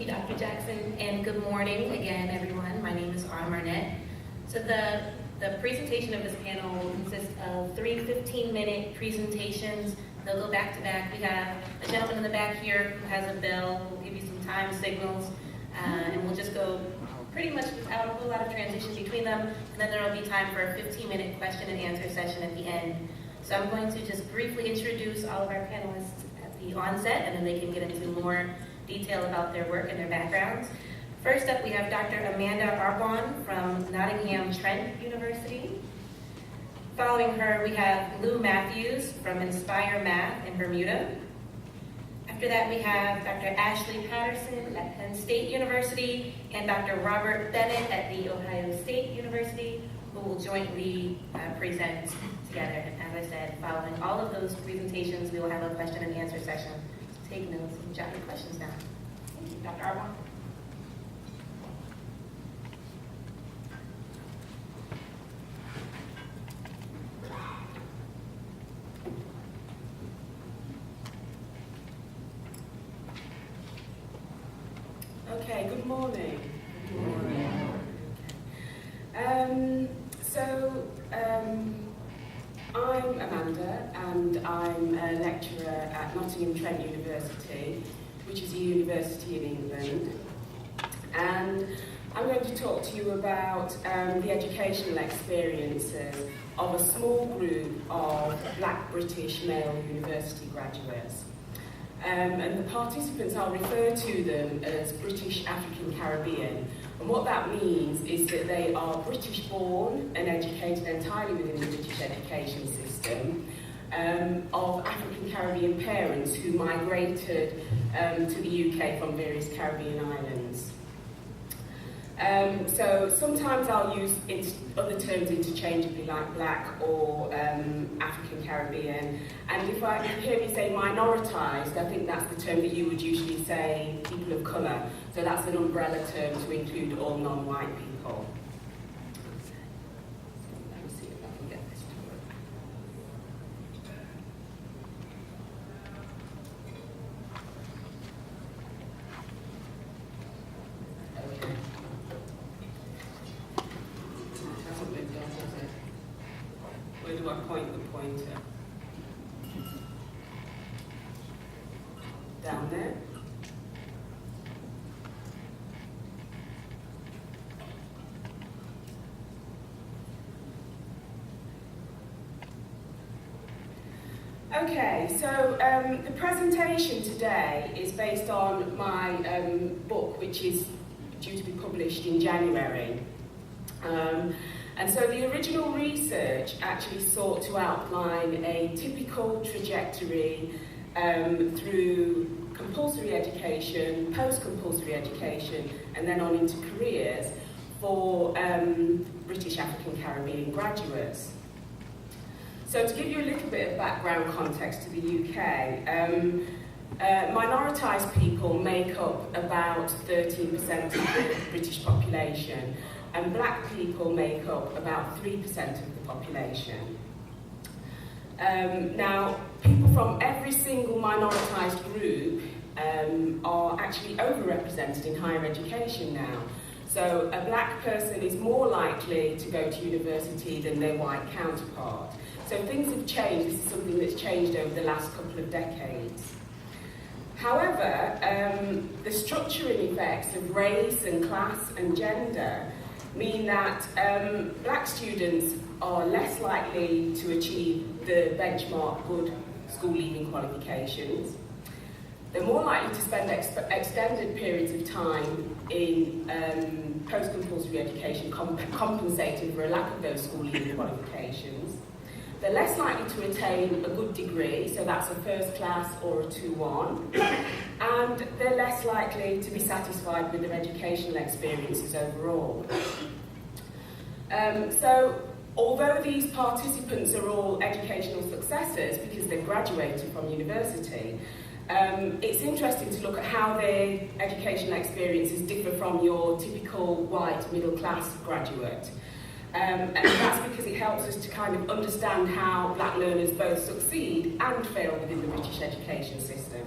you, Dr. Jackson, and good morning again, everyone. My name is Arnett. So the presentation of this panel will consist of 3 15-minute presentations. They'll go back to back. We have a gentleman in the back here who has a bell. We'll give you some time signals, and we'll just go pretty much without a whole lot of transition between them. And then there will be time for a 15-minute question and answer session at the end. So I'm going to just briefly introduce all of our panelists at the onset, and then they can get into more detail about their work and their backgrounds. First up, we have Dr. Amanda Arbouin from Nottingham Trent University. Following her, we have Lou Matthews from Inspire Math in Bermuda. After that, we have Dr. Ashley Patterson at Penn State University and Dr. Robert Bennett at The Ohio State University, who will jointly present together. And as I said, following all of those presentations, we will have a question and answer session. So take notes and jot your questions down. Thank you, Dr. Arbouin. Okay, good morning. Good morning. I'm Amanda, and I'm a lecturer at Nottingham Trent University, which is a university in England. And I'm going to talk to you about the educational experiences of a small group of Black British male university graduates. And the participants, I'll refer to them as British African Caribbean. And what that means is that they are British born and educated entirely within the British education system, of African Caribbean parents who migrated to the UK from various Caribbean islands. So sometimes I'll use other terms interchangeably, like Black or African Caribbean. And if you hear me say minoritised, I think that's the term that you would usually say people of colour. So that's an umbrella term to include all non-white people. Let me see if I can get this to work. Okay. Where do I point the pointer? Down there? Okay, so the presentation today is based on my book, which is due to be published in January. And so the original research actually sought to outline a typical trajectory through compulsory education, post-compulsory education, and then on into careers for British African Caribbean graduates. So to give you a little bit of background context to the UK, minoritised people make up about 13% of the British population, and Black people make up about 3% of the population. Now, people from every single minoritised group are actually overrepresented in higher education now. So a Black person is more likely to go to university than their white counterpart. So things have changed. This is something that's changed over the last couple of decades. However, the structuring effects of race and class and gender mean that Black students are less likely to achieve the benchmark good school leaving qualifications. They're more likely to spend extended periods of time in post-compulsory education compensating for a lack of those school leaving qualifications. They're less likely to attain a good degree, so that's a first class or a 2-1, and they're less likely to be satisfied with their educational experiences overall. So although these participants are all educational successes because they've graduated from university, it's interesting to look at how their educational experiences differ from your typical white middle class graduate. And that's because it helps us to kind of understand how Black learners both succeed and fail within the British education system.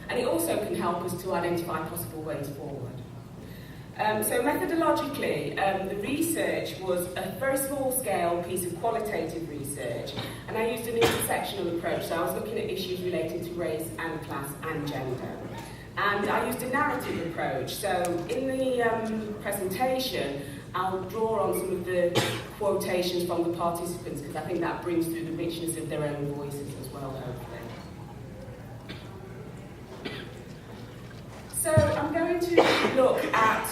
and it also can help us to identify possible ways forward. So methodologically, the research was a very small-scale piece of qualitative research, and I used an intersectional approach, so I was looking at issues related to race and class and gender. And I used a narrative approach, so in the presentation, I'll draw on some of the quotations from the participants, because I think that brings through the richness of their own voices as well, hopefully. So I'm going to look at,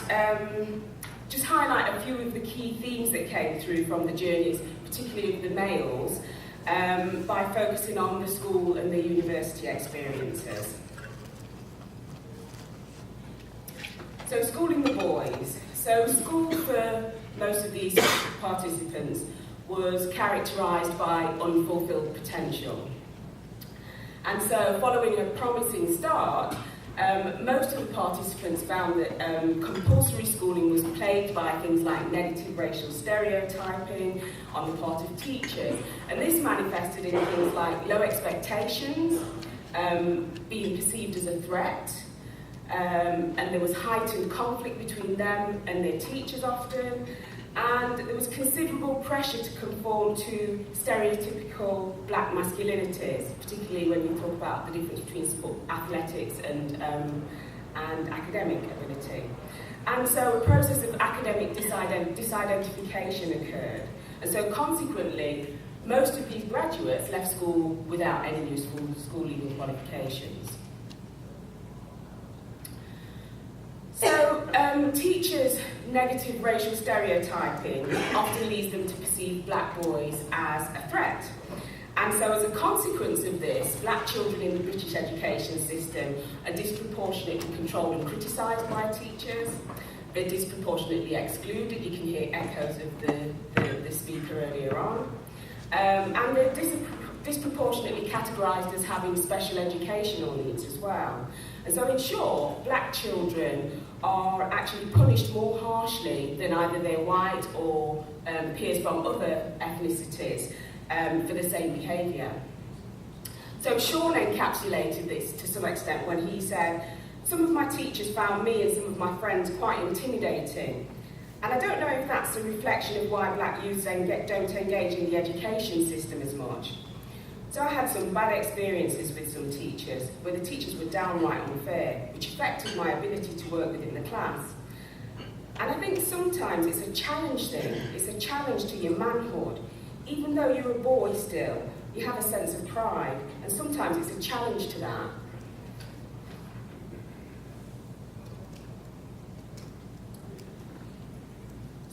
just highlight a few of the key themes that came through from the journeys, particularly of the males, by focusing on the school and the university experiences. So schooling the boys. So school for most of these participants was characterised by unfulfilled potential. And so following a promising start, most of the participants found that compulsory schooling was plagued by things like negative racial stereotyping on the part of teachers. And this manifested in things like low expectations, being perceived as a threat, and there was heightened conflict between them and their teachers often, and there was considerable pressure to conform to stereotypical black masculinities, particularly when you talk about the difference between athletics and academic ability. And so a process of academic disidentification occurred, and so consequently most of these graduates left school without any useful school-leaving qualifications. So, teachers' negative racial stereotyping often leads them to perceive black boys as a threat. And so as a consequence of this, black children in the British education system are disproportionately controlled and criticised by teachers. They're disproportionately excluded. You can hear echoes of the speaker earlier on. And they're disproportionately categorised as having special educational needs as well. And so in short, black children are actually punished more harshly than either their white or peers from other ethnicities for the same behaviour. So Sean encapsulated this to some extent when he said, "Some of my teachers found me and some of my friends quite intimidating. And I don't know if that's a reflection of why black youths don't engage in the education system as much. So I had some bad experiences with some teachers, where the teachers were downright unfair, which affected my ability to work within the class. And I think sometimes it's a challenge thing, it's a challenge to your manhood. Even though you're a boy still, you have a sense of pride, and sometimes it's a challenge to that."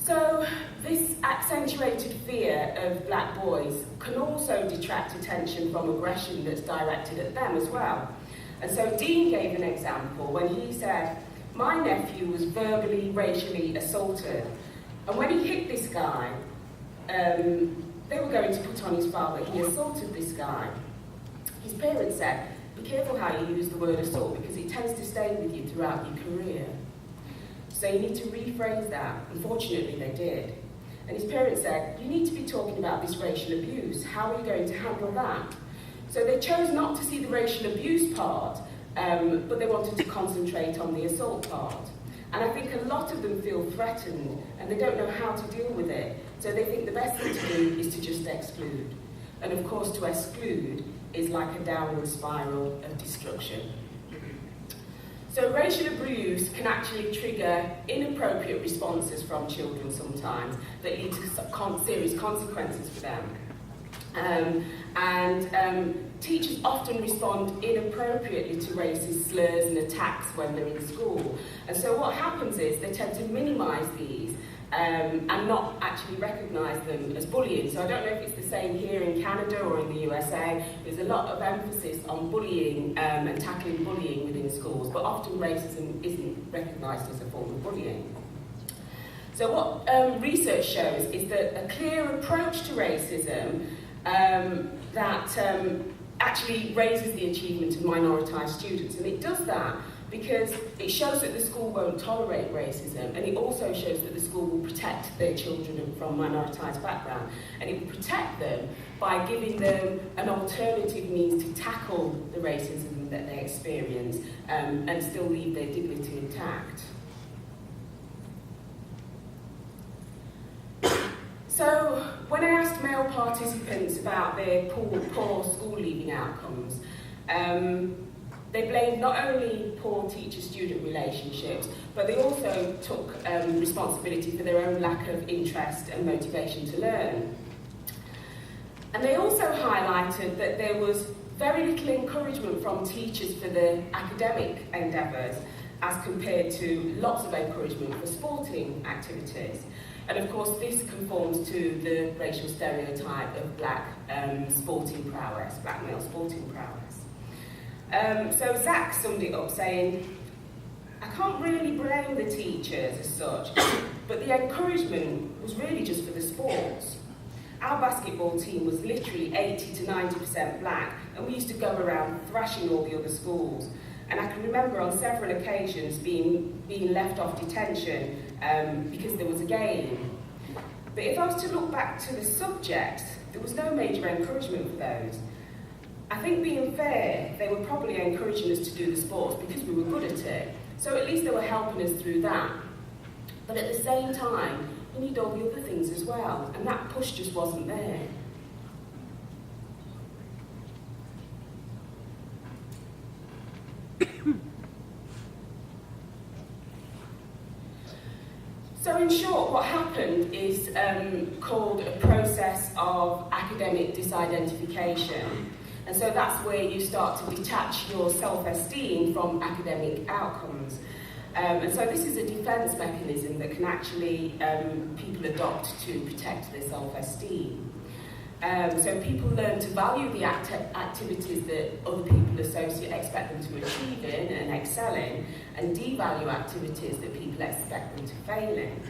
So this accentuated fear of black boys can also detract attention from aggression that's directed at them as well. And so Dean gave an example when he said, "My nephew was verbally, racially assaulted. And when he hit this guy, they were going to put on his file that he assaulted this guy. His parents said, 'Be careful how you use the word assault because it tends to stay with you throughout your career. So you need to rephrase that.' Unfortunately, they did. And his parents said, 'You need to be talking about this racial abuse. How are you going to handle that?' So they chose not to see the racial abuse part, but they wanted to concentrate on the assault part. And I think a lot of them feel threatened and they don't know how to deal with it. So they think the best thing to do is to just exclude. And of course, to exclude is like a downward spiral of destruction. So racial abuse can actually trigger inappropriate responses from children sometimes that lead to serious consequences for them. Teachers often respond inappropriately to racist slurs and attacks when they're in school. And so what happens is they tend to minimise these and not actually recognise them as bullying. So I don't know if it's the same here in Canada or in the USA. There's a lot of emphasis on bullying and tackling bullying within schools, but often racism isn't recognised as a form of bullying. So what research shows is that a clear approach to racism that actually raises the achievement of minoritised students, and it does that because it shows that the school won't tolerate racism, and it also shows that the school will protect their children from minoritised background, and it will protect them by giving them an alternative means to tackle the racism that they experience and still leave their dignity intact. So, when I asked male participants about their poor school leaving outcomes, they blamed not only poor teacher-student relationships, but they also took responsibility for their own lack of interest and motivation to learn. And they also highlighted that there was very little encouragement from teachers for their academic endeavours as compared to lots of encouragement for sporting activities. And of course this conforms to the racial stereotype of black sporting prowess, black male sporting prowess. So Zach summed it up saying, I can't really blame the teachers as such, but the encouragement was really just for the sports. Our basketball team was literally 80 to 90% black, and we used to go around thrashing all the other schools. And I can remember on several occasions being left off detention because there was a game. But if I was to look back to the subjects, there was no major encouragement for those. I think being fair, they were probably encouraging us to do the sports because we were good at it. So at least they were helping us through that. But at the same time, we need all the other things as well, and that push just wasn't there. So in short, what happened is called a process of academic disidentification. And so that's where you start to detach your self-esteem from academic outcomes. And so this is a defence mechanism that can actually people adopt to protect their self-esteem. So people learn to value the activities that other people expect them to achieve in and excel in, and devalue activities that people expect them to fail in.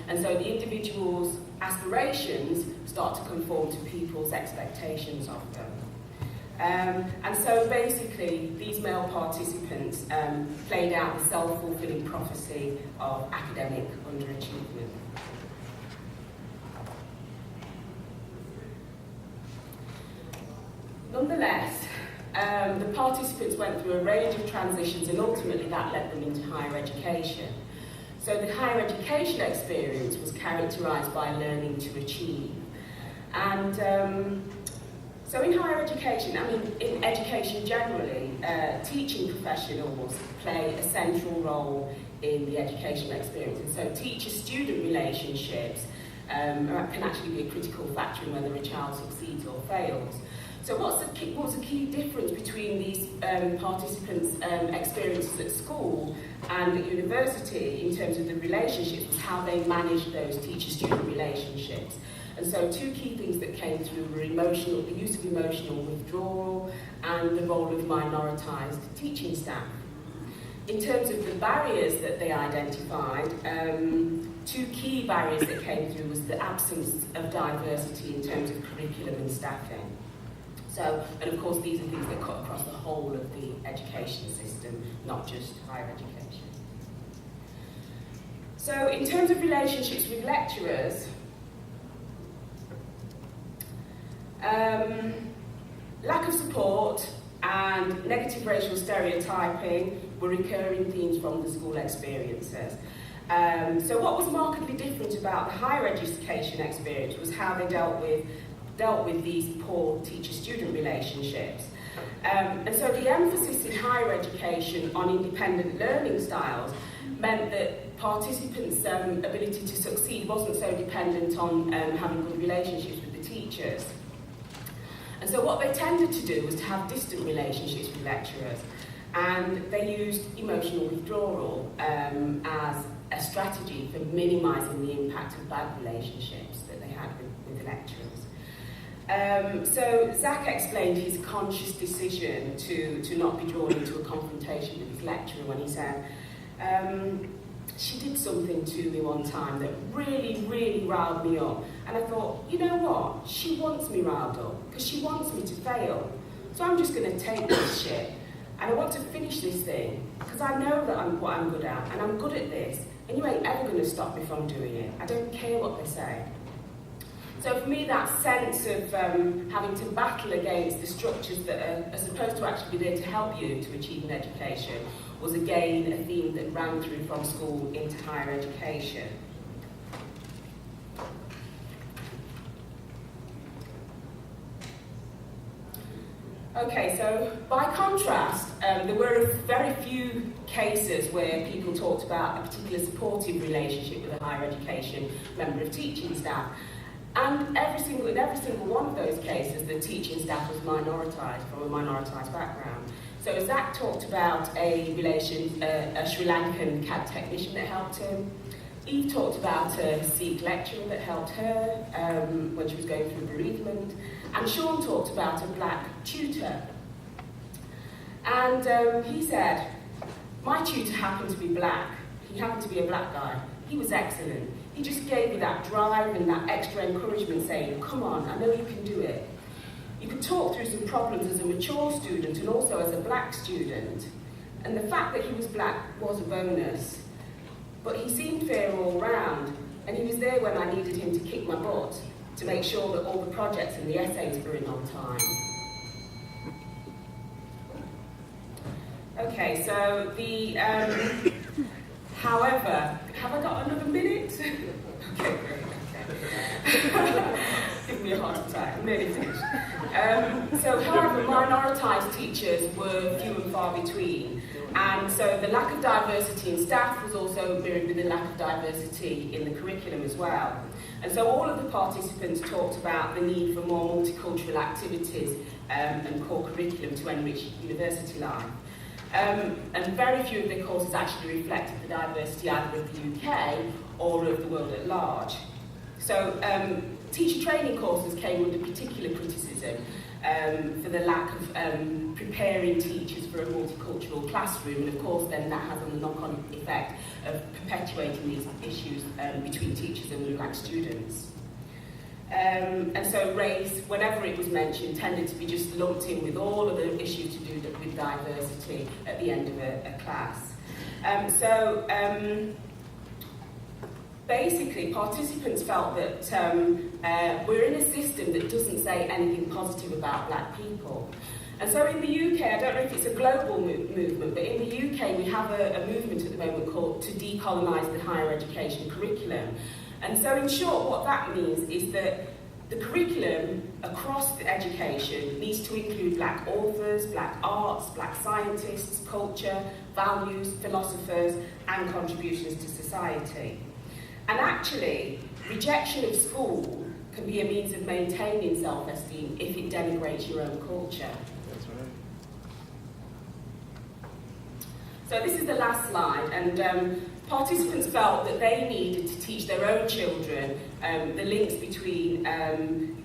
And so the individual's aspirations start to conform to people's expectations of them. And so basically, these male participants played out the self-fulfilling prophecy of academic underachievement. Nonetheless, the participants went through a range of transitions, and ultimately that led them into higher education. So the higher education experience was characterised by learning to achieve. And so in higher education, I mean in education generally, teaching professionals play a central role in the educational experience. And so teacher-student relationships can actually be a critical factor in whether a child succeeds or fails. So what's the key difference between these participants' experiences at school and at university in terms of the relationships, was how they manage those teacher-student relationships. And so two key things that came through were the use of emotional withdrawal and the role of minoritised teaching staff. In terms of the barriers that they identified, two key barriers that came through was the absence of diversity in terms of curriculum and staffing. So, and of course these are things that cut across the whole of the education system, not just higher education. So in terms of relationships with lecturers, lack of support and negative racial stereotyping were recurring themes from the school experiences. So what was markedly different about the higher education experience was how they dealt with these poor teacher-student relationships. And so the emphasis in higher education on independent learning styles meant that participants' ability to succeed wasn't so dependent on having good relationships with the teachers. And so what they tended to do was to have distant relationships with lecturers, and they used emotional withdrawal as a strategy for minimising the impact of bad relationships that they had with the lecturers. So Zach explained his conscious decision to not be drawn into a confrontation with his lecturer when he said, she did something to me one time that really, really riled me up. And I thought, you know what? She wants me riled up because she wants me to fail. So I'm just going to take this shit. And I want to finish this thing, because I know that what I'm good at, and I'm good at this, and you ain't ever going to stop me from doing it. I don't care what they say. So for me, that sense of having to battle against the structures that are supposed to actually be there to help you to achieve an education was again a theme that ran through from school into higher education. Okay, so by contrast, there were very few cases where people talked about a particular supportive relationship with a higher education member of teaching staff. And in every single one of those cases, the teaching staff was minoritised, from a minoritised background. So Zach talked about a Sri Lankan CAD technician that helped him. Eve talked about a Sikh lecturer that helped her when she was going through bereavement. And Sean talked about a black tutor. And he said, my tutor happened to be black. He happened to be a black guy. He was excellent. He just gave me that drive and that extra encouragement saying, come on, I know you can do it. You could talk through some problems as a mature student and also as a black student. And the fact that he was black was a bonus. But he seemed fair all round, and he was there when I needed him to kick my butt to make sure that all the projects and the essays were in on time. Okay, so the, however, have I got another minute? Okay, great, okay. Give me a heart attack, I'm nearly finished. So however, minoritised teachers were few and far between. And so the lack of diversity in staff was also mirrored with the lack of diversity in the curriculum as well. And so all of the participants talked about the need for more multicultural activities and core curriculum to enrich university life. And very few of their courses actually reflected the diversity either of the UK or of the world at large. So teacher training courses came under particular criticism for the lack of preparing teachers for a multicultural classroom, and of course then that has a knock-on effect of perpetuating these issues between teachers and black students. And so race, whenever it was mentioned, tended to be just lumped in with all of the issues to do with diversity at the end of a class. Basically, participants felt that we're in a system that doesn't say anything positive about black people. And so in the UK, I don't know if it's a global movement, but in the UK we have a movement at the moment called to decolonize the higher education curriculum. And so in short, what that means is that the curriculum across the education needs to include black authors, black arts, black scientists, culture, values, philosophers, and contributions to society. And actually, rejection of school can be a means of maintaining self-esteem if it denigrates your own culture. That's right. So this is the last slide, and participants felt that they needed to teach their own children the links between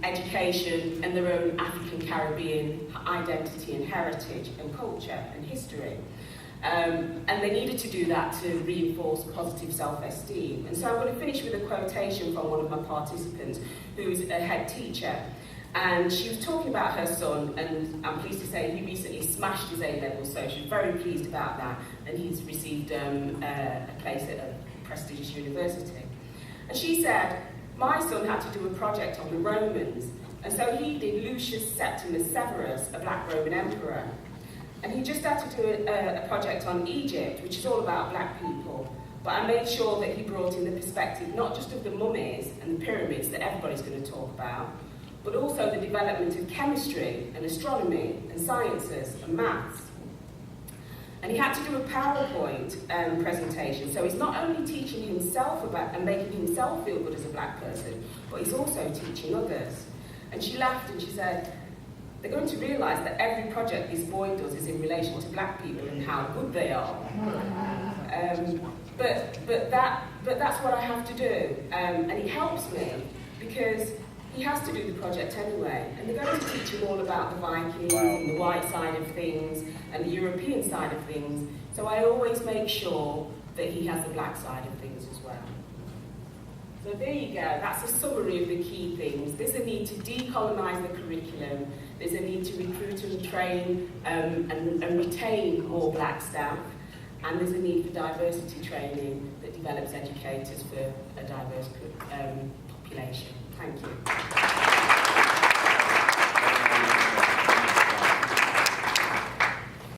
education and their own African Caribbean identity and heritage and culture and history. And they needed to do that to reinforce positive self-esteem. And so I'm going to finish with a quotation from one of my participants, who's a head teacher. And she was talking about her son, and I'm pleased to say he recently smashed his A-levels, so she's very pleased about that, and he's received a place at a prestigious university. And she said, my son had to do a project on the Romans, and so he did Lucius Septimus Severus, a black Roman emperor. And he just had to do a project on Egypt, which is all about black people. But I made sure that he brought in the perspective not just of the mummies and the pyramids that everybody's going to talk about, but also the development of chemistry and astronomy and sciences and maths. And he had to do a PowerPoint presentation, so he's not only teaching himself about and making himself feel good as a black person, but he's also teaching others. And she laughed and she said, they're going to realise that every project this boy does is in relation to black people and how good they are. But that's what I have to do, and it helps me because he has to do the project anyway, and they're going to teach him all about the Vikings and the white side of things and the European side of things, so I always make sure that he has the black side of things as well. So there you go, that's a summary of the key things. There's a need to decolonize the curriculum, There's a need to recruit and train and retain more black staff. And there's a need for diversity training that develops educators for a diverse population. Thank you.